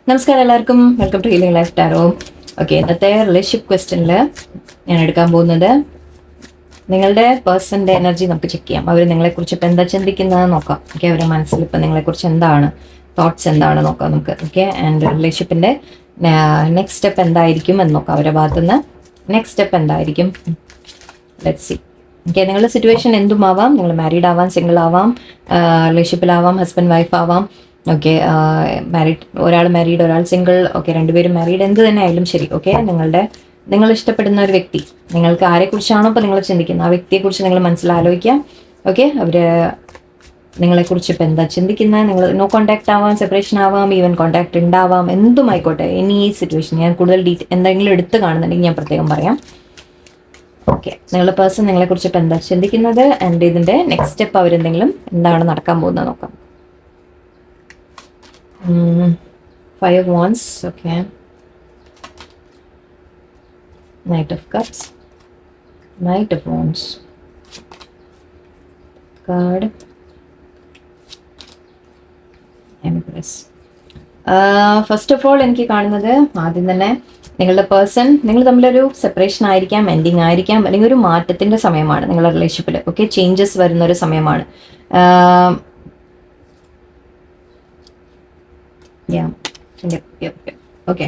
നമസ്കാരം എല്ലാവർക്കും, welcome to healing life tarot. Okay, ഇന്നത്തെ റിലേഷൻഷിപ്പ് ക്വസ്റ്റ്യനിൽ ഞാൻ എടുക്കാൻ പോകുന്നത് നിങ്ങളുടെ പേഴ്സൻ്റെ എനർജി നമുക്ക് ചെക്ക് ചെയ്യാം. അവർ നിങ്ങളെക്കുറിച്ച് ഇപ്പം എന്താ ചിന്തിക്കുന്നത് നോക്കാം. ഓക്കെ, അവരുടെ മനസ്സിൽ ഇപ്പം നിങ്ങളെക്കുറിച്ച് എന്താണ് തോട്ട്സ് എന്താണ് നോക്കാം നമുക്ക്. ഓക്കെ, ആൻഡ് റിലേഷൻഷിപ്പിൻ്റെ നെക്സ്റ്റ് സ്റ്റെപ്പ് എന്തായിരിക്കും എന്ന് നോക്കാം. അവരുടെ ഭാഗത്തുനിന്ന് നെക്സ്റ്റ് സ്റ്റെപ്പ് എന്തായിരിക്കും. Let's C. ഓക്കെ, നിങ്ങളുടെ സിറ്റുവേഷൻ എന്തുമാവാം. നിങ്ങൾ മാരീഡ് ആവാം, സിംഗിൾ ആവാം, റിലേഷൻഷിപ്പിലാവാം, ഹസ്ബൻഡ് വൈഫ് ആവാം. ഓക്കെ, ഒരാൾ മാരീഡ്, ഒരാൾ സിംഗിൾ. ഓക്കെ, രണ്ടുപേരും മാരീഡ്, എന്ത് തന്നെ ആയാലും ശരി. ഓക്കെ, നിങ്ങൾ ഇഷ്ടപ്പെടുന്ന ഒരു വ്യക്തി, നിങ്ങൾക്ക് ആരെക്കുറിച്ചാണോ ഇപ്പോൾ നിങ്ങൾ ചിന്തിക്കുന്നത് ആ വ്യക്തിയെക്കുറിച്ച് നിങ്ങൾ മനസ്സിലാലോചിക്കാം. ഓക്കെ, അവർ നിങ്ങളെക്കുറിച്ച് ഇപ്പോൾ എന്താ ചിന്തിക്കുന്നത്. നിങ്ങൾ നോ കോൺടാക്ട് ആവാം, സെപ്പറേഷൻ ആവാം, ഈവൻ കോൺടാക്ട് ഉണ്ടാവാം, എന്തുമായിക്കോട്ടെ. ഇനി ഈ സിറ്റുവേഷൻ ഞാൻ കൂടുതൽ എന്തെങ്കിലും എടുത്ത് കാണുന്നുണ്ടെങ്കിൽ ഞാൻ പ്രത്യേകം പറയാം. ഓക്കെ, നിങ്ങളുടെ പേഴ്സൺ നിങ്ങളെക്കുറിച്ച് ഇപ്പോൾ എന്താ ചിന്തിക്കുന്നത് ആൻഡ് ഇതിൻ്റെ നെക്സ്റ്റ് സ്റ്റെപ്പ് അവരെന്തെങ്കിലും എന്താണ് നടക്കാൻ പോകുന്നത് നോക്കാം. Five of Wands. Okay, Knight of Cups, Knight of Wands card, Empress. First of all എനിക്ക് കാണുന്നത് ആദ്യം തന്നെ നിങ്ങളുടെ പേഴ്സൺ നിങ്ങൾ തമ്മിലൊരു സെപ്പറേഷൻ ആയിരിക്കാം, എൻഡിങ് ആയിരിക്കാം, അല്ലെങ്കിൽ ഒരു മാറ്റത്തിൻ്റെ സമയമാണ് നിങ്ങളുടെ റിലേഷൻഷിപ്പിൽ. ഓക്കെ, ചേഞ്ചസ് വരുന്നൊരു സമയമാണ്. ഓക്കെ,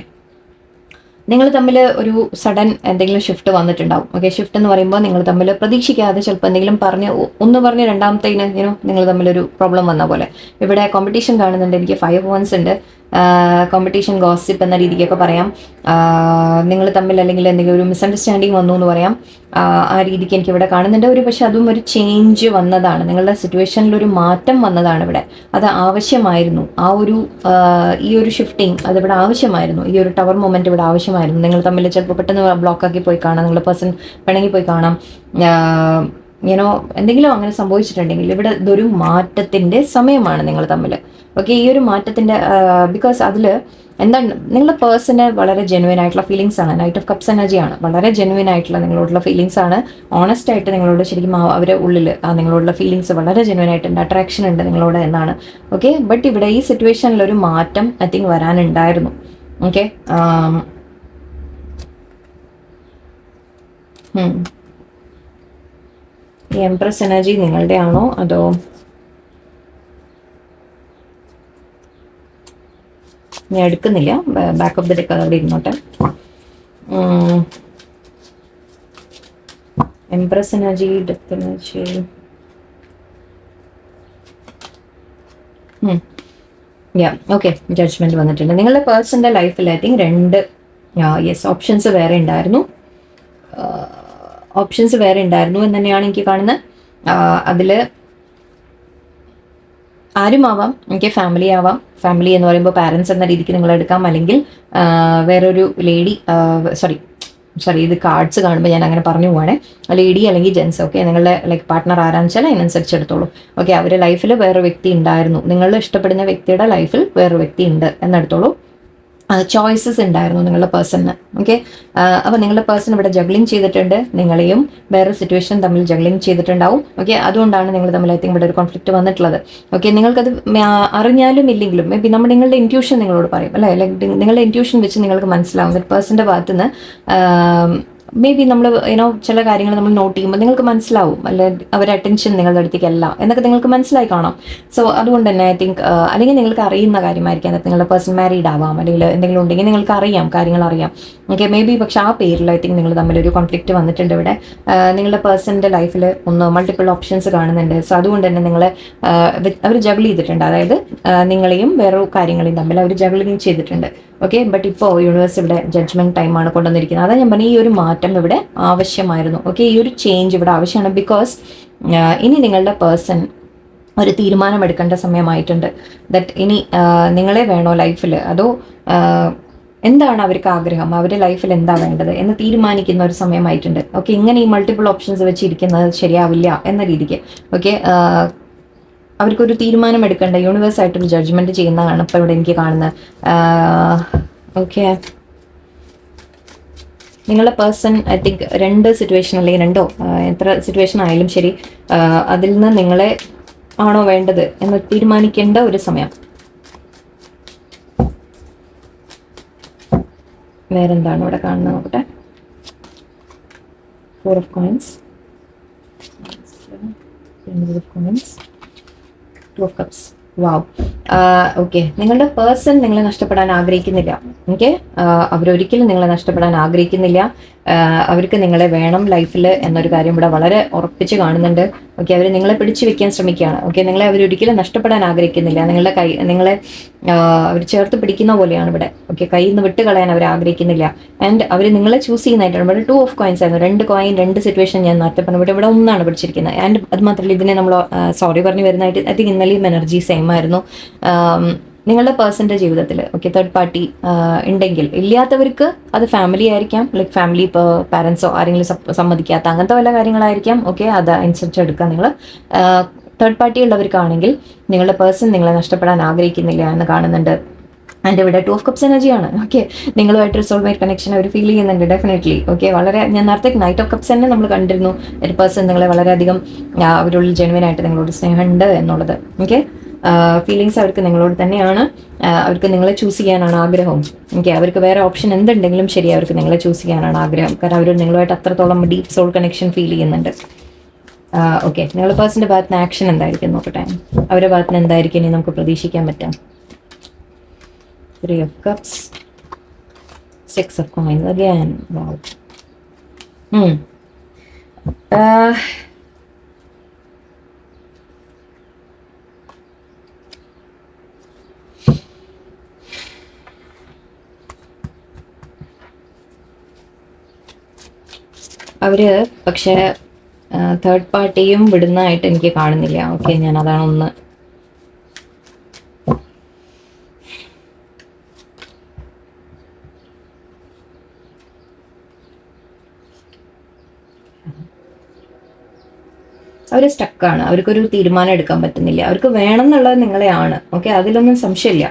നിങ്ങൾ തമ്മിൽ ഒരു സഡൻ എന്തെങ്കിലും ഷിഫ്റ്റ് വന്നിട്ടുണ്ടാവും. ഓക്കെ, ഷിഫ്റ്റ് എന്ന് പറയുമ്പോൾ നിങ്ങൾ തമ്മിൽ പ്രതീക്ഷിക്കാതെ ചിലപ്പോൾ എന്തെങ്കിലും ഒന്ന് പറഞ്ഞ് രണ്ടാമത്തേന് നിങ്ങൾ തമ്മിലൊരു പ്രോബ്ലം വന്ന പോലെ. ഇവിടെ കോമ്പറ്റീഷൻ കാണുന്നുണ്ട്. എനിക്ക് 5 of Wands ഉണ്ട്. കോമ്പറ്റീഷൻ, ഗോസിപ്പ് എന്ന രീതിക്കൊക്കെ പറയാം. നിങ്ങൾ തമ്മിൽ അല്ലെങ്കിൽ എന്തെങ്കിലും ഒരു മിസ്അണ്ടർസ്റ്റാൻഡിങ് വന്നു എന്ന് പറയാം. ആ രീതിക്ക് എനിക്ക് ഇവിടെ കാണുന്നുണ്ട്. പക്ഷെ അതും ഒരു ചേഞ്ച് വന്നതാണ്, നിങ്ങളുടെ സിറ്റുവേഷനിൽ ഒരു മാറ്റം വന്നതാണ് ഇവിടെ. അത് ആവശ്യമായിരുന്നു. ഈ ഒരു ഷിഫ്റ്റിംഗ് അതിവിടെ ആവശ്യമായിരുന്നു. ഈ ഒരു ടവർ മൊമെന്റ് ഇവിടെ ആവശ്യമായിരുന്നു. നിങ്ങൾ തമ്മിൽ ചിലപ്പോൾ പെട്ടെന്ന് ബ്ലോക്കാക്കി പോയി കാണാം, നിങ്ങളുടെ പേഴ്സൺ പിണങ്ങി പോയി കാണാം. എന്തെങ്കിലും അങ്ങനെ സംഭവിച്ചിട്ടുണ്ടെങ്കിൽ ഇവിടെ ഇതൊരു മാറ്റത്തിൻ്റെ സമയമാണ് നിങ്ങൾ തമ്മിൽ. ഓക്കെ, ഈ ഒരു മാറ്റത്തിൻ്റെ ബിക്കോസ് അതിൽ എന്താണ് നിങ്ങളുടെ പേഴ്സണ് വളരെ ജെനുവിൻ ആയിട്ടുള്ള ഫീലിങ്സ് ആണ്. നൈറ്റ് ഓഫ് കപ്സ് എനർജിയാണ്. വളരെ ജെനുവിൻ ആയിട്ടുള്ള നിങ്ങളോടുള്ള ഫീലിങ്സ് ആണ്. ഓണസ്റ്റ് ആയിട്ട് നിങ്ങളോട് ശരിക്കും അവരുടെ ഉള്ളിൽ നിങ്ങളോടുള്ള ഫീലിങ്സ് വളരെ ജെനുവിൻ ആയിട്ടുണ്ട്. അട്രാക്ഷൻ ഉണ്ട് നിങ്ങളോട് എന്നാണ്. ഓക്കെ, ബട്ട് ഇവിടെ ഈ സിറ്റുവേഷനിൽ ഒരു മാറ്റം ഐ തിങ്ക് വരാനുണ്ടായിരുന്നു. ഓക്കെ, ഈ എംപ്രസ് എനർജി നിങ്ങളുടെ ആണോ അതോ ഞാൻ എടുക്കുന്നില്ല, ബാക്ക് ഓഫ് ദ ഡെക്ക് അവിടെ ഇരുന്നോട്ടെ. Empress energy, death energy. Okay, judgement വന്നിട്ടുണ്ട്. നിങ്ങളുടെ പേഴ്സന്റെ ലൈഫിൽ ഐ തിങ്ക് 2 ഓപ്ഷൻസ് വേറെ ഉണ്ടായിരുന്നു. എന്ന് തന്നെയാണ് എനിക്ക് കാണുന്നത്. അതിൽ ആരുമാവാം. എനിക്ക് ഫാമിലി ആവാം. ഫാമിലി എന്ന് പറയുമ്പോൾ പാരൻസ് എന്ന രീതിക്ക് നിങ്ങൾ എടുക്കാം, അല്ലെങ്കിൽ വേറൊരു ലേഡി. സോറി ഇത് കാർഡ്സ് കാണുമ്പോൾ ഞാൻ അങ്ങനെ പറഞ്ഞു പോവാണേ. ലേഡി അല്ലെങ്കിൽ ജെൻസ്. ഓക്കെ, നിങ്ങളുടെ പാർട്ട്ണർ ആരാന്ന് വെച്ചാൽ അതിനനുസരിച്ച് എടുത്തോളൂ. ഓക്കെ, അവരുടെ ലൈഫിൽ വേറൊരു വ്യക്തി ഉണ്ടായിരുന്നു. നിങ്ങൾ ഇഷ്ടപ്പെടുന്ന വ്യക്തിയുടെ ലൈഫിൽ വേറൊരു വ്യക്തി ഉണ്ട് എന്നെടുത്തോളൂ. ചോയ്സസ് ഉണ്ടായിരുന്നു നിങ്ങളുടെ പേഴ്സണിന്. ഓക്കെ, അപ്പോൾ നിങ്ങളുടെ പേഴ്സൺ ഇവിടെ ജഗ്ലിങ് ചെയ്തിട്ടുണ്ട്. നിങ്ങളെയും വേറെ സിറ്റുവേഷൻ തമ്മിൽ ജഗ്ലിങ് ചെയ്തിട്ടുണ്ടാവും. ഓക്കെ, അതുകൊണ്ടാണ് നിങ്ങൾ തമ്മിൽ ഐ തിങ്ക് ഇവിടെ ഒരു കോൺഫ്ലിക്റ്റ് വന്നിട്ടുള്ളത്. ഓക്കെ, നിങ്ങൾക്കത് അറിഞ്ഞാലും ഇല്ലെങ്കിലും മേ ബി നിങ്ങളുടെ ഇൻറ്റ്യൂഷൻ നിങ്ങളോട് പറയും അല്ലേ. നിങ്ങളുടെ ഇൻറ്റ്യൂഷൻ വെച്ച് നിങ്ങൾക്ക് മനസ്സിലാവും പേഴ്സൻ്റെ ഭാഗത്തുനിന്ന്. മേ ബി നമ്മൾ ചില കാര്യങ്ങൾ നമ്മൾ നോട്ട് ചെയ്യുമ്പോൾ നിങ്ങൾക്ക് മനസ്സിലാവും, അല്ലെ അവരുടെ അറ്റൻഷൻ നിങ്ങളുടെ അടുത്തേക്കല്ല എന്നൊക്കെ നിങ്ങൾക്ക് മനസ്സിലായി കാണാം. സോ അതുകൊണ്ട് തന്നെ ഐ തിങ്ക് അല്ലെങ്കിൽ നിങ്ങൾക്ക് അറിയുന്ന കാര്യമായിരിക്കാം. അതായത് നിങ്ങളുടെ പേഴ്സൺ മാരീഡ് ആവാം, അല്ലെങ്കിൽ എന്തെങ്കിലും ഉണ്ടെങ്കിൽ നിങ്ങൾക്ക് അറിയാം, കാര്യങ്ങൾ അറിയാം. ഓക്കെ, മേ ബി പക്ഷേ ആ പേരിൽ ഐ തിങ്ക് നിങ്ങൾ തമ്മിലൊരു കോൺഫ്ലിക്റ്റ് വന്നിട്ടുണ്ട് ഇവിടെ. നിങ്ങളുടെ പേഴ്സൻ്റെ ലൈഫിൽ മൾട്ടിപ്പിൾ ഓപ്ഷൻസ് കാണുന്നുണ്ട്. സോ അതുകൊണ്ട് തന്നെ അവർ ജഗിൾ ചെയ്തിട്ടുണ്ട്. അതായത് നിങ്ങളെയും വേറെ കാര്യങ്ങളെയും തമ്മിൽ അവർ ജഗിളിങ് ചെയ്തിട്ടുണ്ട്. ഓക്കെ, ബട്ട് ഇപ്പോൾ യൂണിവേഴ്സ് ഇവിടെ ജഡ്ജ്മെന്റ് ടൈമാണ് കൊണ്ടുവന്നിരിക്കുന്നത്. അതാ ഞാൻ പറഞ്ഞ ഈ ഒരു മാറ്റം ഇവിടെ ആവശ്യമായിരുന്നു. ഓക്കെ, ഈ ഒരു ചേഞ്ച് ഇവിടെ ആവശ്യമാണ്. ബിക്കോസ് ഇനി നിങ്ങളുടെ പേഴ്സൺ ഒരു തീരുമാനം എടുക്കേണ്ട സമയമായിട്ടുണ്ട്. ദറ്റ് ഇനി നിങ്ങളെ വേണോ ലൈഫിൽ, അതോ എന്താണ് അവർക്ക് ആഗ്രഹം, അവരുടെ ലൈഫിൽ എന്താ വേണ്ടത് എന്ന് തീരുമാനിക്കുന്ന ഒരു സമയമായിട്ടുണ്ട്. ഓക്കെ, ഇങ്ങനെ ഈ മൾട്ടിപ്പിൾ ഓപ്ഷൻസ് വെച്ചിരിക്കുന്നത് ശരിയാവില്ല എന്ന രീതിക്ക്. ഓക്കെ, അവർക്കൊരു തീരുമാനം എടുക്കേണ്ട യൂണിവേഴ്സായിട്ടൊരു ജഡ്ജ്മെന്റ് ചെയ്യുന്നതാണ് ഇപ്പോൾ ഇവിടെ എനിക്ക് കാണുന്നത്. ഓക്കെ, നിങ്ങളുടെ പേഴ്സൺ ഐ തിങ്ക് 2 സിറ്റുവേഷൻ അല്ലെങ്കിൽ 2 എത്ര സിറ്റുവേഷൻ ആയാലും ശരി, അതിൽ നിന്ന് നിങ്ങളെ ആണോ വേണ്ടത് എന്ന് തീരുമാനിക്കേണ്ട ഒരു സമയം. വേറെന്താണ് ഇവിടെ കാണുന്നത് നോക്കട്ടെ. 4 of coins, 10 of coins, 2 of cups. Wow. Okay, നിങ്ങളുടെ പേഴ്സൺ നിങ്ങളെ നഷ്ടപ്പെടാൻ ആഗ്രഹിക്കുന്നില്ല. ഓക്കെ, അവരൊരിക്കലും നിങ്ങളെ നഷ്ടപ്പെടാൻ ആഗ്രഹിക്കുന്നില്ല. അവർക്ക് നിങ്ങളെ വേണം ലൈഫിൽ എന്നൊരു കാര്യം ഇവിടെ വളരെ ഉറപ്പിച്ച് കാണുന്നുണ്ട്. ഓക്കെ, അവർ നിങ്ങളെ പിടിച്ചു വെക്കാൻ ശ്രമിക്കുകയാണ്. ഓക്കെ, നിങ്ങളെ അവരൊരിക്കലും നഷ്ടപ്പെടാൻ ആഗ്രഹിക്കുന്നില്ല. നിങ്ങളെ അവർ ചേർത്ത് പിടിക്കുന്ന പോലെയാണ് ഇവിടെ. ഓക്കെ, കയ്യിൽ നിന്ന് വിട്ട് കളയാൻ അവർ ആഗ്രഹിക്കുന്നില്ല. ആൻഡ് അവർ നിങ്ങളെ ചൂസ് ചെയ്യുന്നതായിട്ടാണ്. ഇവിടെ 2 of coins ആയിരുന്നു. 2 കോയിൻ, 2 സിറ്റുവേഷൻ ഞാൻ നേരത്തെ പറഞ്ഞു. ഇവിടെ ഒന്നാണ് പിടിച്ചിരിക്കുന്നത്. ആൻഡ് അത് മാത്രമല്ല, ഇതിനെ നമ്മൾ സോറി പറഞ്ഞു വരുന്നതായിട്ട് ഐ തിങ്ക് ഇന്നലെയും എനർജി സെയിം ആയിരുന്നു. നിങ്ങളുടെ പേഴ്സൻ്റെ ജീവിതത്തിൽ ഓക്കെ തേർഡ് പാർട്ടി ഉണ്ടെങ്കിൽ, ഇല്ലാത്തവർക്ക് അത് ഫാമിലി ആയിരിക്കാം, ലൈക്ക് ഫാമിലി ഇപ്പോൾ പാരൻസോ ആരെങ്കിലും സമ്മതിക്കാത്ത അങ്ങനത്തെ വല്ല കാര്യങ്ങളായിരിക്കാം. ഓക്കെ, അത് അനുസരിച്ച് എടുക്കാം നിങ്ങൾ. തേർഡ് പാർട്ടി ഉള്ളവർക്കാണെങ്കിൽ നിങ്ങളുടെ പേഴ്സൺ നിങ്ങളെ നഷ്ടപ്പെടാൻ ആഗ്രഹിക്കുന്നില്ല എന്ന് കാണുന്നുണ്ട്. ആൻഡ് ഇവിടെ 2 of cups എനർജിയാണ്. ഓക്കെ, നിങ്ങളുമായിട്ടൊരു സോൾമേറ്റ് കണക്ഷൻ അവർ ഫീൽ ചെയ്യുന്നുണ്ട് ഡെഫിനറ്റ്ലി. ഓക്കെ, വളരെ ഞാൻ നേരത്തെ നൈറ്റ് ഓഫ് കപ്സ് തന്നെ നമ്മൾ കണ്ടിരുന്നു. ഒരു പേഴ്സൺ നിങ്ങളെ വളരെയധികം അവരുള്ളിൽ ജെനുവിനായിട്ട് നിങ്ങളോട് സ്നേഹമുണ്ട് എന്നുള്ളത്. ഓക്കെ, ഫീലിങ്സ് അവർക്ക് നിങ്ങളോട് തന്നെയാണ്. അവർക്ക് നിങ്ങളെ ചൂസ് ചെയ്യാനാണ് ആഗ്രഹം. ഓക്കെ, അവർക്ക് വേറെ ഓപ്ഷൻ എന്തുണ്ടെങ്കിലും ശരി, അവർക്ക് നിങ്ങളെ ചൂസ് ചെയ്യാനാണ് ആഗ്രഹം. കാരണം അവർ നിങ്ങളുമായിട്ട് അത്രത്തോളം ഡീപ്പ് സോൾ കണക്ഷൻ ഫീൽ ചെയ്യുന്നുണ്ട്. ഓക്കെ, നിങ്ങളുടെ പേഴ്സൻ്റെ ഭാഗത്ത് ആക്ഷൻ എന്തായിരിക്കും നോക്കട്ടെ. അവരുടെ ഭാഗത്ത് നിന്ന് എന്തായിരിക്കും ഇനി നമുക്ക് പ്രതീക്ഷിക്കാൻ പറ്റാം. 3 of cups, 6 of coins again. Wow. അവര് പക്ഷേ തേർഡ് പാർട്ടിയും വിടുന്നതായിട്ട് എനിക്ക് കാണുന്നില്ല. ഓക്കെ, ഞാൻ അതാണ് ഒന്ന് അവർ സ്റ്റക്കാണ്. അവർക്കൊരു തീരുമാനം എടുക്കാൻ പറ്റുന്നില്ല. അവർക്ക് വേണം എന്നുള്ളത് നിങ്ങളെയാണ്. ഓക്കെ, അതിലൊന്നും സംശയമില്ല.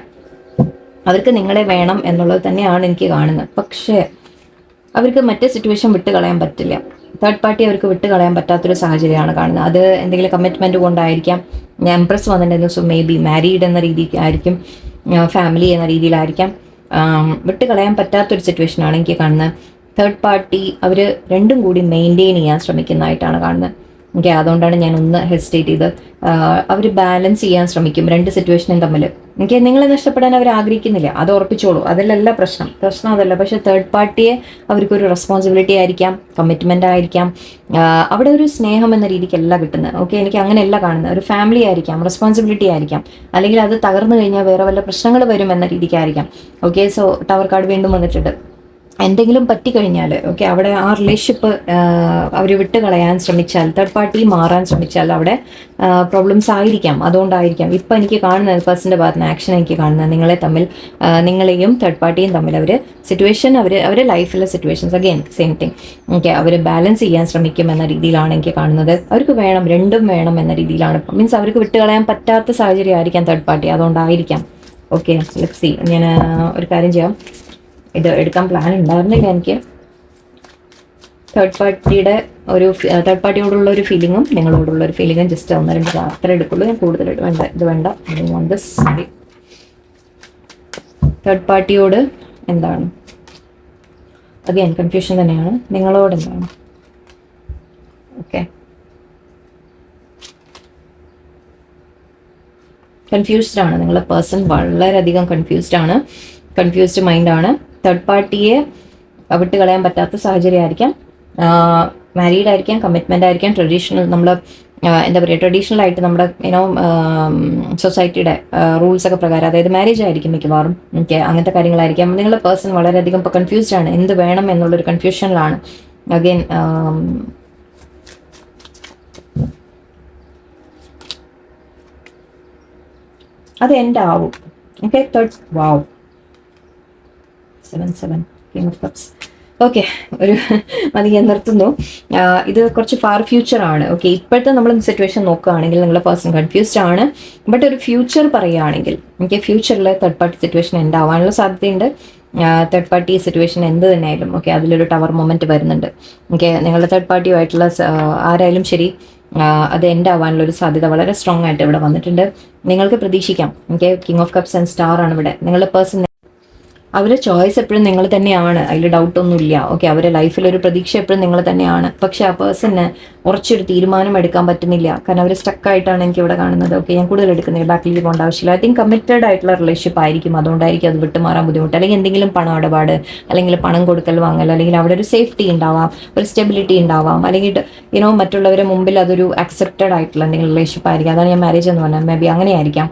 അവർക്ക് നിങ്ങളെ വേണം എന്നുള്ളത് തന്നെയാണ് എനിക്ക് കാണുന്നത്. പക്ഷേ അവർക്ക് മറ്റേ സിറ്റുവേഷൻ വിട്ട് കളയാൻ പറ്റില്ല. തേർഡ് പാർട്ടി അവർക്ക് വിട്ട് കളയാൻ പറ്റാത്തൊരു സാഹചര്യമാണ് കാണുന്നത്. അത് എന്തെങ്കിലും കമ്മിറ്റ്മെൻറ്റ് കൊണ്ടായിരിക്കാം. എംപ്രസ് വന്നിട്ടുണ്ടായിരുന്നു. സോ മേ ബി മാരീഡ് എന്ന രീതിക്കായിരിക്കും, ഫാമിലി എന്ന രീതിയിലായിരിക്കാം. വിട്ട് കളയാൻ പറ്റാത്തൊരു സിറ്റുവേഷനാണ് എനിക്ക് കാണുന്നത്. തേർഡ് പാർട്ടി അവർ രണ്ടും കൂടി മെയിൻറ്റെയിൻ ചെയ്യാൻ ശ്രമിക്കുന്നതായിട്ടാണ് കാണുന്നത്. ഓക്കെ, അതുകൊണ്ടാണ് ഞാൻ ഒന്ന് ഹെസിറ്റേറ്റ് ചെയ്ത്. അവർ ബാലൻസ് ചെയ്യാൻ ശ്രമിക്കും രണ്ട് സിറ്റുവേഷനും തമ്മിൽ. എനിക്ക് നിങ്ങളെ നഷ്ടപ്പെടാൻ അവർ ആഗ്രഹിക്കുന്നില്ല, അത് ഉറപ്പിച്ചോളൂ. അതിലല്ല പ്രശ്നം അതല്ല. പക്ഷേ തേർഡ് പാർട്ടിയെ അവർക്കൊരു റെസ്പോൺസിബിലിറ്റി ആയിരിക്കാം, കമ്മിറ്റ്മെൻ്റ് ആയിരിക്കാം. അവിടെ ഒരു സ്നേഹം എന്ന രീതിക്കല്ല കിട്ടുന്നത്. ഓക്കെ, എനിക്ക് അങ്ങനെയല്ല കാണുന്നത്. ഒരു ഫാമിലി ആയിരിക്കാം, റെസ്പോൺസിബിലിറ്റി ആയിരിക്കാം, അല്ലെങ്കിൽ അത് തകർന്നു കഴിഞ്ഞാൽ വേറെ വല്ല പ്രശ്നങ്ങൾ വരും എന്ന രീതിക്കായിരിക്കാം. ഓക്കെ, സോ ടവർ കാർഡ് വീണ്ടും വന്നിട്ടുണ്ട്. എന്തെങ്കിലും പറ്റിക്കഴിഞ്ഞാൽ ഓക്കെ, അവിടെ ആ റിലേഷൻഷിപ്പ് അവർ വിട്ട് കളയാൻ ശ്രമിച്ചാൽ, തേർഡ് പാർട്ടി മാറാൻ ശ്രമിച്ചാൽ അവിടെ പ്രോബ്ലംസ് ആയിരിക്കാം. അതുകൊണ്ടായിരിക്കാം ഇപ്പം എനിക്ക് കാണുന്നത് പേഴ്സൻ്റെ ഭാഗത്ത് നിന്ന് ആക്ഷൻ എനിക്ക് കാണുന്നത് നിങ്ങളെയും തേർഡ് പാർട്ടിയും തമ്മിൽ അവർ സിറ്റുവേഷൻ അവരുടെ ലൈഫിലെ situations again same thing. Okay, അവർ ബാലൻസ് ചെയ്യാൻ ശ്രമിക്കും എന്ന രീതിയിലാണ് എനിക്ക് കാണുന്നത്. അവർക്ക് വേണം, രണ്ടും വേണം എന്ന രീതിയിലാണ്. മീൻസ് അവർക്ക് വിട്ട് കളയാൻ പറ്റാത്ത സാഹചര്യം ആയിരിക്കാം തേർഡ് പാർട്ടി, അതുകൊണ്ടായിരിക്കാം. Okay, let's see. ഞാൻ ഒരു കാര്യം ചെയ്യാം, ഇത് എടുക്കാൻ പ്ലാൻ ഉണ്ടായിരുന്നില്ല എനിക്ക്. തേർഡ് പാർട്ടിയോടുള്ള ഒരു ഫീലിങ്ങും നിങ്ങളോടുള്ള ഒരു ഫീലിങ്ങും ജസ്റ്റ് 1-2 അത്ര എടുക്കുള്ളൂ. ഞാൻ കൂടുതൽ വേണ്ട, ഇത് വേണ്ട. തേർഡ് പാർട്ടിയോട് എന്താണ്? അഗൈൻ കൺഫ്യൂഷൻ തന്നെയാണ്. നിങ്ങളോട് എന്താണ്? ഓക്കെ, കൺഫ്യൂസ്ഡ് ആണ്. നിങ്ങളുടെ പേഴ്സൺ വളരെയധികം കൺഫ്യൂസ്ഡ് മൈൻഡാണ്. തേർഡ് പാർട്ടിയെ വിട്ട് കളയാൻ പറ്റാത്ത സാഹചര്യം ആയിരിക്കാം. മാരീഡ് ആയിരിക്കാം, കമ്മിറ്റ്മെൻ്റ് ആയിരിക്കാം. നമ്മൾ എന്താ പറയുക, ട്രഡീഷണൽ ആയിട്ട് നമ്മുടെ സൊസൈറ്റിയുടെ റൂൾസൊക്കെ പ്രകാരം, അതായത് മാരേജ് ആയിരിക്കും മിക്കവാറും. ഓക്കെ, അങ്ങനത്തെ കാര്യങ്ങളായിരിക്കാം. നിങ്ങളുടെ പേഴ്സൺ വളരെയധികം ഇപ്പോൾ കൺഫ്യൂസ്ഡ് ആണ്. എന്ത് വേണം എന്നുള്ളൊരു കൺഫ്യൂഷനിലാണ്. അഗെയിൻ അത് എൻ്റെ ആവും. Okay, third wow 7 king of cups. Okay, ഒരു മതി, ഞാൻ നിർത്തുന്നു. ഇത് കുറച്ച് ഫാർ ഫ്യൂച്ചർ ആണ്. ഓക്കെ, ഇപ്പോഴത്തെ നമ്മൾ സിറ്റുവേഷൻ നോക്കുകയാണെങ്കിൽ നിങ്ങളുടെ പേഴ്സൺ കൺഫ്യൂസ്ഡ് ആണ്. ബട്ട് ഒരു ഫ്യൂച്ചർ പറയുകയാണെങ്കിൽ എനിക്ക് ഫ്യൂച്ചറിൽ തേർഡ് പാർട്ടി സിറ്റുവേഷൻ ഉണ്ടാവാനുള്ള സാധ്യതയുണ്ട്. തേർഡ് പാർട്ടി സിറ്റുവേഷൻ എന്ത് തന്നെയായാലും ഓക്കെ, അതിലൊരു ടവർ മൊമെൻറ്റ് വരുന്നുണ്ട്. ഓക്കെ, നിങ്ങളുടെ തേർഡ് പാർട്ടിയുമായിട്ടുള്ള ആരായാലും ശരി, അത് എൻഡ് ആവാനുള്ളൊരു സാധ്യത വളരെ സ്ട്രോങ് ആയിട്ട് ഇവിടെ വന്നിട്ടുണ്ട്. നിങ്ങൾക്ക് പ്രതീക്ഷിക്കാം. Okay, king of cups and star ആണ് ഇവിടെ. നിങ്ങളുടെ പേഴ്സൺ അവരുടെ ചോയ്സ് എപ്പോഴും നിങ്ങൾ തന്നെയാണ്, അതിൽ ഡൗട്ടൊന്നുമില്ല. ഓക്കെ, അവരുടെ ലൈഫിലൊരു പ്രതീക്ഷ എപ്പോഴും നിങ്ങൾ തന്നെയാണ്. പക്ഷെ ആ പേഴ്സണിന് ഉറച്ചൊരു തീരുമാനം എടുക്കാൻ പറ്റുന്നില്ല. കാരണം അവർ സ്റ്റക്കായിട്ടാണ് എനിക്ക് ഇവിടെ കാണുന്നത്. ഓക്കെ, ഞാൻ കൂടുതൽ എടുക്കുന്നില്ല, ബാക്കിലേക്ക് പോകേണ്ട ആവശ്യമില്ല. ഐ തിങ്ക് കമ്മിറ്റഡ് ആയിട്ടുള്ള റിലേഷൻഷിപ്പ് ആയിരിക്കും, അതുകൊണ്ടായിരിക്കും അത് വിട്ടുമാറാൻ ബുദ്ധിമുട്ട്. അല്ലെങ്കിൽ എന്തെങ്കിലും പണം ഇടപാട്, അല്ലെങ്കിൽ പണം കൊടുക്കൽ വാങ്ങൽ, അല്ലെങ്കിൽ അവിടെ ഒരു സേഫ്റ്റി ഉണ്ടാവാം, ഒരു സ്റ്റെബിലിറ്റി ഉണ്ടാവാം, അല്ലെങ്കിൽ മറ്റുള്ളവരെ മുമ്പിൽ അതൊരു അക്സെപ്റ്റഡ് ആയിട്ടുള്ള എന്തെങ്കിലും റിലേഷൻഷിപ്പ് ആയിരിക്കും. അതാണ് ഞാൻ മാരേജ് എന്ന് പറഞ്ഞാൽ. മേ ബി അങ്ങനെയായിരിക്കാം.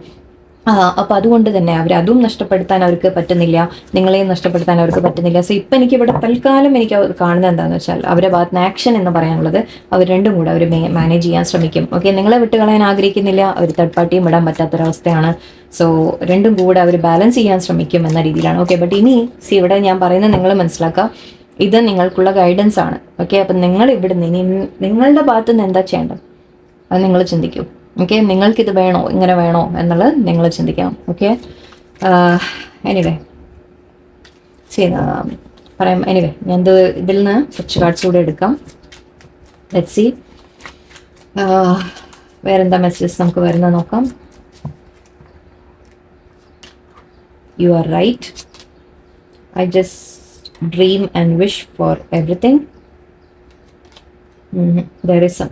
അപ്പോൾ അതുകൊണ്ട് തന്നെ അതും നഷ്ടപ്പെടുത്താൻ അവർക്ക് പറ്റുന്നില്ല, നിങ്ങളെയും നഷ്ടപ്പെടുത്താൻ അവർക്ക് പറ്റുന്നില്ല. സോ ഇപ്പം എനിക്കിവിടെ തൽക്കാലം എനിക്ക് കാണുന്നത് എന്താണെന്ന് വെച്ചാൽ, അവരുടെ ഭാഗത്ത് നിന്ന് ആക്ഷൻ എന്ന് പറയാനുള്ളത് അവർ രണ്ടും കൂടെ അവർ മാനേജ് ചെയ്യാൻ ശ്രമിക്കും. ഓക്കെ, നിങ്ങളെ വിട്ട് കളയാൻ ആഗ്രഹിക്കുന്നില്ല, അവർ തേർഡ് പാർട്ടിയും വിടാൻ പറ്റാത്തൊരവസ്ഥയാണ്. സോ രണ്ടും കൂടെ അവർ ബാലൻസ് ചെയ്യാൻ ശ്രമിക്കും എന്ന രീതിയിലാണ്. ഓക്കെ, ബട്ട് ഇനി ഇവിടെ ഞാൻ പറയുന്നത് നിങ്ങൾ മനസ്സിലാക്കുക, ഇത് നിങ്ങൾക്കുള്ള ഗൈഡൻസ് ആണ്. ഓക്കെ, അപ്പം നിങ്ങൾ ഇവിടുന്ന് ഇനി നിങ്ങളുടെ ഭാഗത്ത് നിന്ന് എന്താ ചെയ്യേണ്ടത് അത് നിങ്ങൾ ചിന്തിക്കൂ. ഓക്കെ, നിങ്ങൾക്കിത് വേണോ, ഇങ്ങനെ വേണോ എന്നുള്ളത് നിങ്ങൾ ചിന്തിക്കാം. ഓക്കെ, എനിവേ പറയാം. എനിവേ ഞാൻ ഇതിൽ നിന്ന് കുറച്ച് കാർഡ്സ് കൂടെ എടുക്കാം. ലെറ്റ്സ് സീ വേറെന്താ മെസ്സേജ് നമുക്ക് വരുന്നത് നോക്കാം. You are right. I just dream and wish for everything. There is some.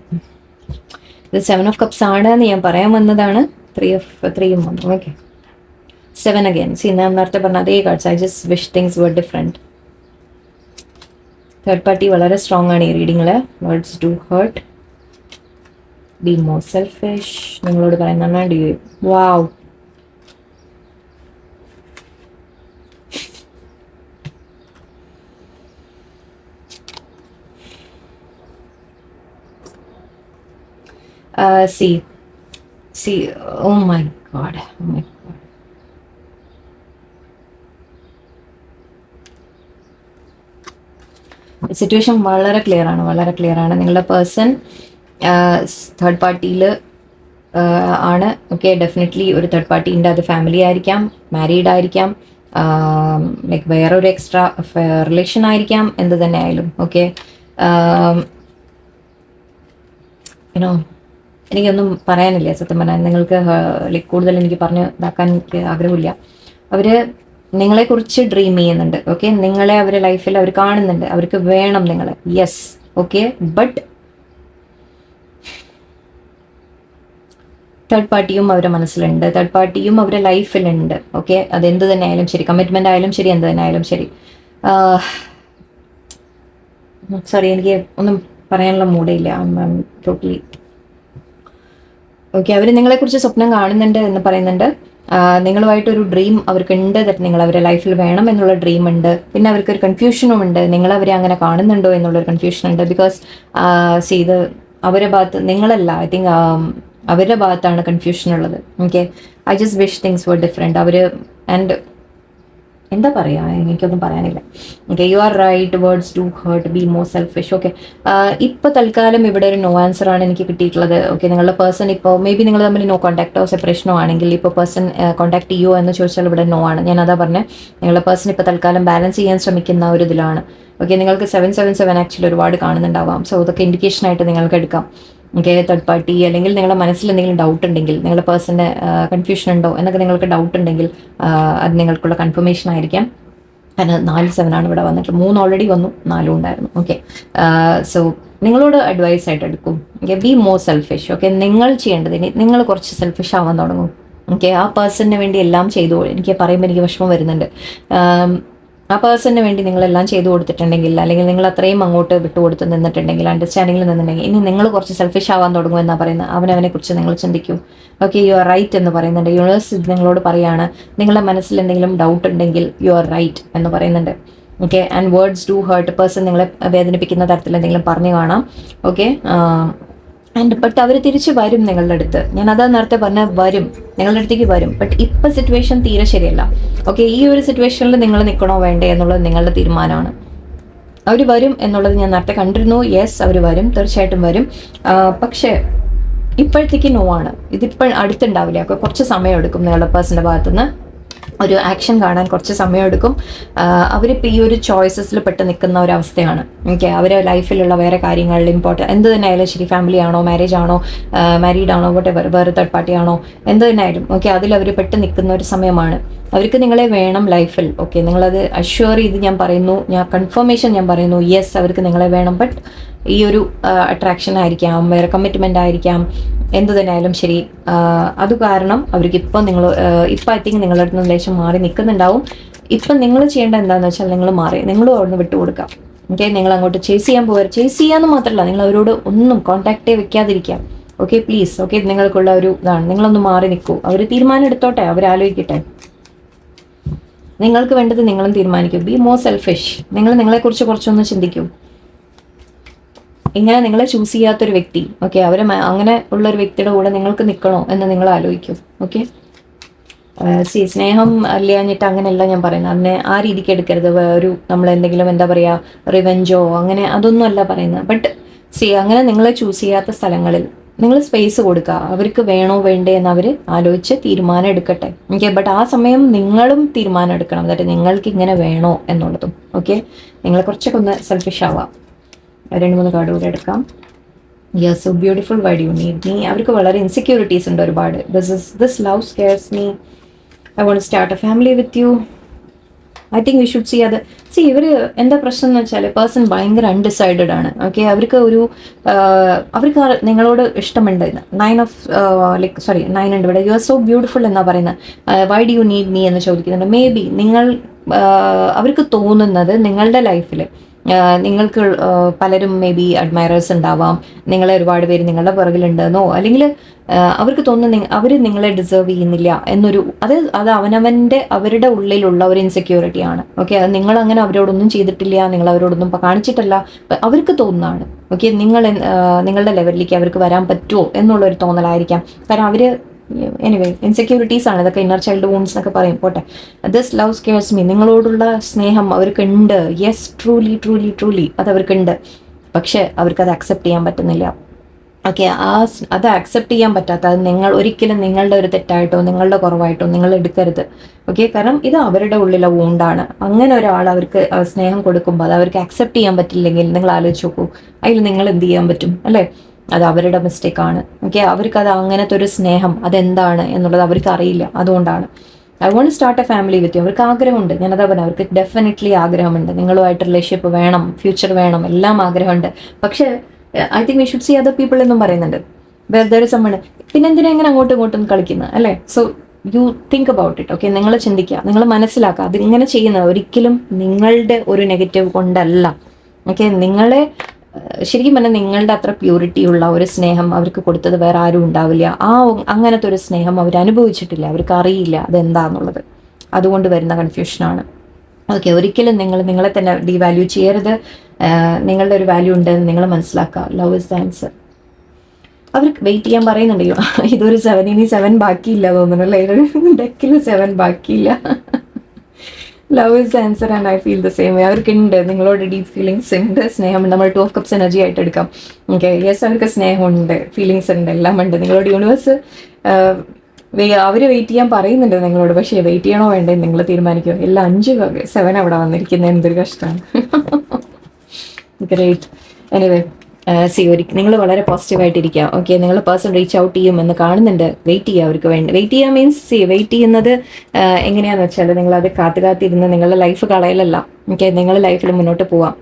ഇത് 7 of Cups ആണെന്ന് ഞാൻ പറയാൻ വന്നതാണ്. 3 വന്നു. Okay, 7 again. ഞാൻ നേരത്തെ പറഞ്ഞ അതേ cards. I just wish things were different. Third party വളരെ സ്ട്രോങ് ആണ് ഈ റീഡിങ്ങിൽ. Words do hurt, be more selfish. നിങ്ങളോട് പറയുന്നതാണ് wow. See, oh my God. Situation വളരെ ക്ലിയർ ആണ്. നിങ്ങളുടെ പേഴ്സൺ തേർഡ് പാർട്ടിയിൽ ആണ്. ഓക്കെ, ഡെഫിനറ്റ്ലി ഒരു തേർഡ് പാർട്ടി ഉണ്ട്. അത് ഫാമിലി ആയിരിക്കാം, മാരീഡ് ആയിരിക്കാം, ലൈക്ക് വേറൊരു എക്സ്ട്രാ റിലേഷൻ ആയിരിക്കാം, എന്ത് തന്നെ ആയാലും. ഓക്കെ, എനിക്കൊന്നും പറയാനില്ല സത്യം പറഞ്ഞാൽ. നിങ്ങൾക്ക് ലൈക്ക് കൂടുതൽ എനിക്ക് പറഞ്ഞ് ഇതാക്കാൻ എനിക്ക് ആഗ്രഹമില്ല. അവർ നിങ്ങളെക്കുറിച്ച് ഡ്രീം ചെയ്യുന്നുണ്ട്. ഓക്കെ, നിങ്ങളെ അവരുടെ ലൈഫിൽ അവർ കാണുന്നുണ്ട്, അവർക്ക് വേണം നിങ്ങളെ. യെസ്, ഓക്കെ, ബട്ട് തേർഡ് പാർട്ടിയും അവരുടെ മനസ്സിലുണ്ട്, തേർഡ് പാർട്ടിയും അവരുടെ ലൈഫിലുണ്ട്. ഓക്കെ, അതെന്ത് തന്നെ ആയാലും ശരി, കമ്മിറ്റ്മെൻ്റ് ആയാലും ശരി, എന്ത് തന്നെ ആയാലും ശരി. സോറി, എനിക്ക് ഒന്നും പറയാനുള്ള മൂഡില്ല. Totally okay. അവർ നിങ്ങളെക്കുറിച്ച് സ്വപ്നം കാണുന്നുണ്ട് എന്ന് പറയുന്നുണ്ട്. നിങ്ങളുമായിട്ടൊരു ഡ്രീം അവർക്കുണ്ട്, നിങ്ങൾ അവരുടെ ലൈഫിൽ വേണം എന്നുള്ള ഡ്രീം ഉണ്ട്. പിന്നെ അവർക്കൊരു കൺഫ്യൂഷനും ഉണ്ട്, നിങ്ങളവരെ അങ്ങനെ കാണുന്നുണ്ടോ എന്നുള്ളൊരു കൺഫ്യൂഷൻ ഉണ്ട്. ബിക്കോസ് ഇത് അവരുടെ ഭാഗത്ത് നിങ്ങളല്ല, ഐ തിങ്ക് അവരുടെ ഭാഗത്താണ് കൺഫ്യൂഷൻ ഉള്ളത്. Okay, I just wish things were different. അവർ ആൻഡ് എന്താ പറയുക, എനിക്കൊന്നും പറയാനില്ല. Okay, you are right, words do hurt, be more selfish. Okay, ഇപ്പോൾ തൽക്കാലം ഇവിടെ ഒരു നോ ആൻസർ ആണ് എനിക്ക് കിട്ടിയിട്ടുള്ളത്. ഓക്കെ, നിങ്ങളുടെ പേഴ്സൺ ഇപ്പോൾ മേ ബി നിങ്ങൾ തമ്മിൽ നോ കോൺടാക്റ്റോ സെപ്പറേഷനോ ആണെങ്കിൽ ഇപ്പോൾ പേഴ്സൺ കോൺടാക്ട് ചെയ്യുമോ എന്ന് ചോദിച്ചാൽ ഇവിടെ നോ ആണ്. ഞാൻ അതാ പറഞ്ഞത്, നിങ്ങളുടെ പേഴ്സൺ ഇപ്പോൾ തൽക്കാലം ബാലൻസ് ചെയ്യാൻ ശ്രമിക്കുന്ന ഒരു ഇതിലാണ്. ഓക്കെ, നിങ്ങൾക്ക് 777 ആക്ച്വലി ഒരുപാട് കാണുന്നുണ്ടാവാം. സോ ഇതൊക്കെ ഇൻഡിക്കേഷനായിട്ട് നിങ്ങൾക്ക് എടുക്കാം. ഓക്കെ, തേർഡ് പാർട്ടി അല്ലെങ്കിൽ നിങ്ങളുടെ മനസ്സിൽ എന്തെങ്കിലും ഡൗട്ട് ഉണ്ടെങ്കിൽ, നിങ്ങളുടെ പേഴ്സൻ്റെ കൺഫ്യൂഷൻ ഉണ്ടോ എന്നൊക്കെ നിങ്ങൾക്ക് ഡൗട്ട് ഉണ്ടെങ്കിൽ അത് നിങ്ങൾക്കുള്ള കൺഫർമേഷൻ ആയിരിക്കാം. അതിന് 4-7 ആണ് ഇവിടെ വന്നിട്ട്. 3 ഓൾറെഡി വന്നു, 4 ഉണ്ടായിരുന്നു. ഓക്കെ, സോ നിങ്ങളോട് അഡ്വൈസ് ആയിട്ട് എടുക്കും. Okay, B more selfish. Okay, നിങ്ങൾ ചെയ്യേണ്ടത് ഇനി നിങ്ങൾ കുറച്ച് സെൽഫിഷ് ആവാൻ തുടങ്ങും. ഓക്കെ, ആ പേഴ്സണിന് വേണ്ടി എല്ലാം ചെയ്തു. എനിക്ക് പറയുമ്പോൾ എനിക്ക് വിഷമം വരുന്നുണ്ട്. ആ പേഴ്സണിന് വേണ്ടി നിങ്ങളെല്ലാം ചെയ്തു കൊടുത്തിട്ടുണ്ടെങ്കിൽ, അല്ലെങ്കിൽ നിങ്ങൾ അത്രയും അങ്ങോട്ട് വിട്ടുകൊടുത്ത് നിന്നിട്ടുണ്ടെങ്കിൽ, അണ്ടർസ്റ്റാൻഡിങ്ങിൽ നിന്നിട്ടുണ്ടെങ്കിൽ, ഇനി നിങ്ങൾ കുറച്ച് സെൽഫിഷ് ആവാൻ തുടങ്ങും എന്നാണ് പറയുന്നത്. അവനെക്കുറിച്ച് നിങ്ങൾ ചിന്തിക്കും. ഓക്കെ, യു ആർ റൈറ്റ് എന്ന് പറയുന്നുണ്ട്. യൂണിവേഴ്സ് നിങ്ങളോട് പറയാണ്, നിങ്ങളുടെ മനസ്സിൽ എന്തെങ്കിലും ഡൗട്ട് ഉണ്ടെങ്കിൽ യു ആർ റൈറ്റ് എന്ന് പറയുന്നുണ്ട്. Okay, and words do hurt. Person നിങ്ങളെ വേദനിപ്പിക്കുന്ന തരത്തിൽ എന്തെങ്കിലും പറഞ്ഞു കാണാം. ഓക്കെ, ആൻഡ് ബട്ട് അവർ തിരിച്ച് വരും നിങ്ങളുടെ അടുത്ത്. ഞാൻ അതാ നേരത്തെ പറഞ്ഞ വരും, നിങ്ങളുടെ അടുത്തേക്ക് വരും. ബട്ട് ഇപ്പം സിറ്റുവേഷൻ തീരെ ശരിയല്ല. ഓക്കെ, ഈ ഒരു സിറ്റുവേഷനിൽ നിങ്ങൾ നിൽക്കണോ വേണ്ടേ എന്നുള്ളത് നിങ്ങളുടെ തീരുമാനമാണ്. അവർ വരും എന്നുള്ളത് ഞാൻ നേരത്തെ കണ്ടിരുന്നു. യെസ്, അവർ വരും, തീർച്ചയായിട്ടും വരും. പക്ഷേ ഇപ്പോഴത്തേക്ക് നോ ആണ്. ഇതിപ്പോൾ അടുത്തുണ്ടാവില്ല. കുറച്ച് സമയം എടുക്കും നിങ്ങളുടെ പേഴ്സൻ്റെ ഭാഗത്തുനിന്ന് ഒരു ആക്ഷൻ കാണാൻ കുറച്ച് സമയമെടുക്കും. അവരിപ്പോൾ ഈ ഒരു ചോയ്സസിൽ പെട്ട് നിൽക്കുന്ന ഒരവസ്ഥയാണ്. ഓക്കെ, അവരെ ലൈഫിലുള്ള വേറെ കാര്യങ്ങളിൽ ഇമ്പോർട്ടൻ്റ് എന്ത് തന്നെ ആയാലും ശരി, ഫാമിലി ആണോ, മാരേജ് ആണോ, മാരീഡ് ആണോ, വേറെ തേർഡ് പാർട്ടി ആണോ, എന്ത് തന്നെ ആയാലും ഓക്കെ, അതിൽ അവർ പെട്ട് നിൽക്കുന്ന ഒരു സമയമാണ്. അവർക്ക് നിങ്ങളെ വേണം ലൈഫിൽ. ഓക്കെ, നിങ്ങളത് അഷ്യൂർ ചെയ്ത് ഞാൻ പറയുന്നു, ഞാൻ കൺഫർമേഷൻ ഞാൻ പറയുന്നു, യെസ് അവർക്ക് നിങ്ങളെ വേണം. ബട്ട് ഈ ഒരു അട്രാക്ഷൻ ആയിരിക്കാം, വേറെ കമ്മിറ്റ്മെൻ്റ് ആയിരിക്കാം, എന്ത് തന്നെ ആയാലും ശരി, അത് കാരണം അവർക്ക് ഇപ്പം ഐ തിങ്ക് നിങ്ങളുടെ അടുത്ത് നിന്ന് ലേശം മാറി നിൽക്കുന്നുണ്ടാവും. ഇപ്പം നിങ്ങൾ ചെയ്യേണ്ട എന്താണെന്ന് വെച്ചാൽ നിങ്ങൾ മാറി, നിങ്ങളും അവിടുന്ന് വിട്ടുകൊടുക്കാം. ഓക്കെ, നിങ്ങൾ അങ്ങോട്ട് ചേസ് ചെയ്യാന്ന് മാത്രമല്ല, നിങ്ങൾ അവരോട് ഒന്നും കോൺടാക്റ്റേ വെക്കാതിരിക്കാം. Okay, please. ഓക്കെ, നിങ്ങൾക്കുള്ള ഒരു ഇതാണ്, നിങ്ങളൊന്ന് മാറി നിൽക്കൂ. അവർ തീരുമാനം എടുത്തോട്ടെ, അവരാലോചിക്കട്ടെ. നിങ്ങൾക്ക് വേണ്ടത് നിങ്ങളും തീരുമാനിക്കൂ. B more selfish. നിങ്ങൾ നിങ്ങളെക്കുറിച്ച് കുറച്ചൊന്ന് ചിന്തിക്കൂ. ഇങ്ങനെ നിങ്ങളെ ചൂസ് ചെയ്യാത്തൊരു വ്യക്തി, ഓക്കെ, അങ്ങനെ ഉള്ളൊരു വ്യക്തിയുടെ കൂടെ നിങ്ങൾക്ക് നിൽക്കണോ എന്ന് നിങ്ങൾ ആലോചിക്കും. ഓക്കെ, സ്നേഹം അല്ലാഞ്ഞിട്ട് അങ്ങനെയല്ല ഞാൻ പറയുന്നത്, അതിനെ ആ രീതിക്ക് എടുക്കരുത്. ഒരു നമ്മൾ എന്തെങ്കിലും എന്താ പറയുക, റിവെഞ്ചോ അങ്ങനെ അതൊന്നും അല്ല പറയുന്നത്. ബട്ട് അങ്ങനെ നിങ്ങളെ ചൂസ് ചെയ്യാത്ത സ്ഥലങ്ങളിൽ നിങ്ങൾ സ്പേസ് കൊടുക്കുക. അവർക്ക് വേണോ വേണ്ടേ എന്ന് അവർ ആലോചിച്ച് തീരുമാനം എടുക്കട്ടെ. ഓക്കെ, ബട്ട് ആ സമയം നിങ്ങളും തീരുമാനം എടുക്കണം, അതായത് നിങ്ങൾക്ക് ഇങ്ങനെ വേണോ എന്നുള്ളതും. ഓക്കെ, നിങ്ങളെ കുറച്ചൊക്കെ ഒന്ന് സെൽഫിഷ് ആവാം. 2-3 കാർഡ് കൂടെ എടുക്കാം. Yes, so beautiful, why do you need me. അവർക്ക് വളരെ ഇൻസെക്യൂരിറ്റീസ് ഉണ്ട് ഒരുപാട്. This love scares me, I want to start a family with you. I think we should ഇവർ എന്താ പ്രശ്നം എന്ന് വെച്ചാൽ പേഴ്സൺ ഭയങ്കര അൺഡിസൈഡഡ് ആണ്. ഓക്കെ, അവർക്ക് നിങ്ങളോട് ഇഷ്ടമുണ്ട്. 9 ഉണ്ട് ഇവിടെ. യു ആർ സോ ബ്യൂട്ടിഫുൾ എന്നാ പറയുന്നത്. Y do you need me എന്ന് ചോദിക്കുന്നുണ്ട്. മേ ബി അവർക്ക് തോന്നുന്നത് നിങ്ങളുടെ ലൈഫിൽ നിങ്ങൾക്ക് പലരും മേ ബി അഡ്മയറേഴ്സ് ഉണ്ടാവാം, നിങ്ങളെ ഒരുപാട് പേര് നിങ്ങളുടെ പുറകിലുണ്ടെന്നോ, അല്ലെങ്കിൽ അവർക്ക് തോന്നുന്നു അവർ നിങ്ങളെ ഡിസേർവ് ചെയ്യുന്നില്ല എന്നൊരു അത് അവരുടെ ഉള്ളിലുള്ള ഒരു ഇൻസെക്യൂരിറ്റിയാണ്. ഓക്കെ, അത് നിങ്ങൾ അങ്ങനെ അവരോടൊന്നും ചെയ്തിട്ടില്ല, നിങ്ങൾ അവരോടൊന്നും കാണിച്ചിട്ടില്ല, അവർക്ക് തോന്നുന്നതാണ്. ഓക്കെ, നിങ്ങളുടെ ലെവലിലേക്ക് അവർക്ക് വരാൻ പറ്റുമോ എന്നുള്ളൊരു തോന്നലായിരിക്കാം. കാരണം എനിവേ ഇൻസെക്യൂരിറ്റീസ് ആണ് ഇതൊക്കെ, ഇന്നർ ചൈൽഡ് വൂൺസ് എന്നൊക്കെ പറയും. പോട്ടെ, ദിസ് ലവ് സ്കെയർസ് മീ. നിങ്ങളോടുള്ള സ്നേഹം അവർക്കുണ്ട്. യെസ്, ട്രൂലി അത് അവർക്കുണ്ട്. പക്ഷെ അവർക്കത് അക്സെപ്റ്റ് ചെയ്യാൻ പറ്റുന്നില്ല. ഓക്കെ, അത് അക്സെപ്റ്റ് ചെയ്യാൻ പറ്റാത്ത, അത് നിങ്ങൾ ഒരിക്കലും നിങ്ങളുടെ ഒരു തെറ്റായിട്ടോ നിങ്ങളുടെ കുറവായിട്ടോ നിങ്ങൾ എടുക്കരുത്. ഓക്കെ, കാരണം ഇത് അവരുടെ ഉള്ളിലെ വൂണ്ടാണ്. അങ്ങനെ ഒരാൾ അവർക്ക് സ്നേഹം കൊടുക്കുമ്പോൾ അത് അവർക്ക് അക്സെപ്റ്റ് ചെയ്യാൻ പറ്റില്ലെങ്കിൽ നിങ്ങൾ ആലോചിച്ച് നോക്കൂ, അതിൽ നിങ്ങൾ എന്ത് ചെയ്യാൻ പറ്റും, അല്ലേ? അത് അവരുടെ മിസ്റ്റേക്കാണ്. ഓക്കെ, അവർക്കത് അങ്ങനത്തെ ഒരു സ്നേഹം അതെന്താണ് എന്നുള്ളത് അവർക്ക് അറിയില്ല. അതുകൊണ്ടാണ് I want to start a family with you. അവർക്ക് ആഗ്രഹമുണ്ട്, ഞാനതാ പറഞ്ഞത്, അവർക്ക് ഡെഫിനറ്റ്ലി ആഗ്രഹമുണ്ട്. നിങ്ങളുമായിട്ട് റിലേഷൻഷിപ്പ് വേണം, ഫ്യൂച്ചർ വേണം, എല്ലാം ആഗ്രഹമുണ്ട്. പക്ഷേ I think we should see other people എന്നും പറയുന്നുണ്ട്. വെറുതെ സമ്മണ് പിന്നെ എന്തിനാ ഇങ്ങനെ അങ്ങോട്ടും ഇങ്ങോട്ടും കളിക്കുന്നത്, അല്ലേ? So you think about it. Okay, നിങ്ങൾ ചിന്തിക്കുക, നിങ്ങൾ മനസ്സിലാക്കുക, അതിങ്ങനെ ചെയ്യുന്നത് ഒരിക്കലും നിങ്ങളുടെ ഒരു നെഗറ്റീവ് കൊണ്ടല്ല. ഓക്കെ, ശരിക്കും പറഞ്ഞാൽ നിങ്ങളുടെ അത്ര പ്യൂരിറ്റി ഉള്ള ഒരു സ്നേഹം അവർക്ക് കൊടുത്തത് വേറെ ആരും ഉണ്ടാവില്ല. അങ്ങനത്തെ ഒരു സ്നേഹം അവർ അനുഭവിച്ചിട്ടില്ല, അവർക്ക് അറിയില്ല അതെന്താന്നുള്ളത്. അതുകൊണ്ട് വരുന്ന കൺഫ്യൂഷനാണ്. ഓക്കെ, ഒരിക്കലും നിങ്ങളെ തന്നെ ഡീവാല്യൂ ചെയ്യരുത്. നിങ്ങളുടെ ഒരു വാല്യൂ ഉണ്ടെന്ന് നിങ്ങൾ മനസ്സിലാക്കുക. Love is the answer. അവർക്ക് വെയിറ്റ് ചെയ്യാൻ പറയുന്നുണ്ടോ? ഇതൊരു 7, ഇനി 7 ബാക്കിയില്ല തോന്നുന്നു, അല്ലേ? ഡെക്കിൽ 7 ബാക്കിയില്ല. Love is the answer and I feel the same way. അവർക്കുണ്ട് നിങ്ങളോട് ഡീപ്പ് ഫീലിങ്സ് ഉണ്ട്, സ്നേഹമുണ്ട്. നമ്മൾ 2 of Cups എനർജി ആയിട്ട് എടുക്കാം. ഓക്കെ, യെസ്, അവർക്ക് സ്നേഹമുണ്ട്, ഫീലിങ്സ് ഉണ്ട്, എല്ലാം ഉണ്ട്. നിങ്ങളോട് യൂണിവേഴ്സ് അവർ വെയിറ്റ് ചെയ്യാൻ പറയുന്നുണ്ട് നിങ്ങളോട്. പക്ഷേ വെയിറ്റ് ചെയ്യണോ വേണ്ടേ നിങ്ങൾ തീരുമാനിക്കുമോ. എല്ലാം 5 7 അവിടെ വന്നിരിക്കുന്നത്, എന്തൊരു കഷ്ടമാണ്. ഗ്രേറ്റ്. എനിവേ, നിങ്ങൾ വളരെ പോസിറ്റീവായിട്ടിരിക്കുക. ഓക്കെ, നിങ്ങൾ പേഴ്സൺ റീച്ച് ഔട്ട് ചെയ്യുമെന്ന് കാണുന്നുണ്ട്. വെയിറ്റ് ചെയ്യുക, അവർക്ക് വേണ്ടി വെയിറ്റ് ചെയ്യുക. മീൻസ് വെയിറ്റ് ചെയ്യുന്നത് എങ്ങനെയാണെന്ന് വെച്ചാൽ നിങ്ങളത് കാത്തുകാത്തിരുന്ന് നിങ്ങളുടെ ലൈഫ് കളയലല്ല. ഓക്കെ, നിങ്ങൾ ലൈഫിൽ മുന്നോട്ട് പോവാം.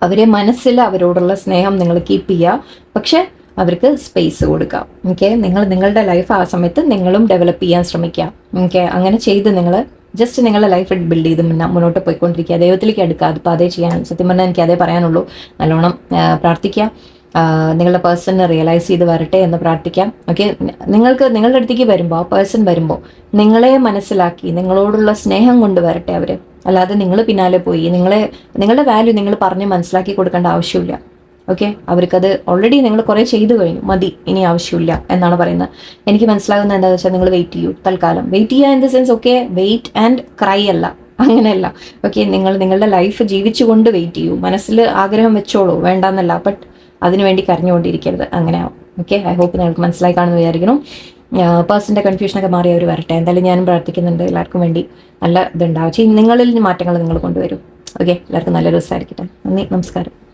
അവരെ മനസ്സിൽ അവരോടുള്ള സ്നേഹം നിങ്ങൾ കീപ്പ് ചെയ്യുക, പക്ഷെ അവർക്ക് സ്പേസ് കൊടുക്കുക. ഓക്കെ, നിങ്ങളുടെ ലൈഫ് ആ സമയത്ത് നിങ്ങളും ഡെവലപ്പ് ചെയ്യാൻ ശ്രമിക്കുക. ഓക്കെ, അങ്ങനെ ചെയ്ത് നിങ്ങൾ ജസ്റ്റ് നിങ്ങളുടെ ലൈഫ് ബിൽഡ് ചെയ്ത് മുന്നോട്ട് പോയിക്കൊണ്ടിരിക്കുക, ദൈവത്തിലേക്ക് എടുക്കുക. അതിപ്പോൾ അതേ ചെയ്യാൻ സത്യം പറഞ്ഞാൽ എനിക്ക് അതേ പറയാനുള്ളൂ. നല്ലോണം പ്രാർത്ഥിക്കുക, നിങ്ങളുടെ പേഴ്സണിനെ റിയലൈസ് ചെയ്ത് വരട്ടെ എന്ന് പ്രാർത്ഥിക്കാം. ഓക്കെ, നിങ്ങളുടെ അടുത്തേക്ക് വരുമ്പോൾ, ആ പേഴ്സൺ വരുമ്പോൾ നിങ്ങളെ മനസ്സിലാക്കി നിങ്ങളോടുള്ള സ്നേഹം കൊണ്ട് വരട്ടെ അവർ. അല്ലാതെ നിങ്ങൾ പിന്നാലെ പോയി നിങ്ങളുടെ വാല്യൂ നിങ്ങൾ പറഞ്ഞ് മനസ്സിലാക്കി കൊടുക്കേണ്ട ആവശ്യമില്ല. ഓക്കെ, അവർക്കത് ഓൾറെഡി നിങ്ങൾ കുറേ ചെയ്തു കഴിഞ്ഞു, മതി, ഇനി ആവശ്യമില്ല എന്നാണ് പറയുന്നത്. എനിക്ക് മനസ്സിലാകുന്നത് എന്താണെന്ന് വെച്ചാൽ നിങ്ങൾ വെയിറ്റ് ചെയ്യൂ. തൽക്കാലം വെയിറ്റ് ചെയ്യുക in the sense, okay, wait and cry അല്ല, അങ്ങനെയല്ല. ഓക്കെ, നിങ്ങളുടെ ലൈഫ് ജീവിച്ചുകൊണ്ട് വെയിറ്റ് ചെയ്യൂ. മനസ്സിൽ ആഗ്രഹം വെച്ചോളൂ, വേണ്ടെന്നല്ല, ബട്ട് അതിനുവേണ്ടി കരഞ്ഞുകൊണ്ടിരിക്കരുത്. അങ്ങനെ ആവും. ഓക്കെ, ഐ ഹോപ്പ് നിങ്ങൾക്ക് മനസ്സിലായി കാണുമെന്ന് വിചാരിക്കണം. പേഴ്സൻ്റെ കൺഫ്യൂഷനൊക്കെ മാറി അവർ വരട്ടെ. എന്തായാലും ഞാനും പ്രാർത്ഥിക്കുന്നുണ്ട് എല്ലാവർക്കും വേണ്ടി നല്ല ഇതുണ്ടാവും. നിങ്ങളിൽ മാറ്റങ്ങൾ നിങ്ങൾ കൊണ്ടുവരും. ഓക്കെ, എല്ലാവർക്കും നല്ലൊരു ദിവസമായിരിക്കട്ടെ. നന്ദി, നമസ്കാരം.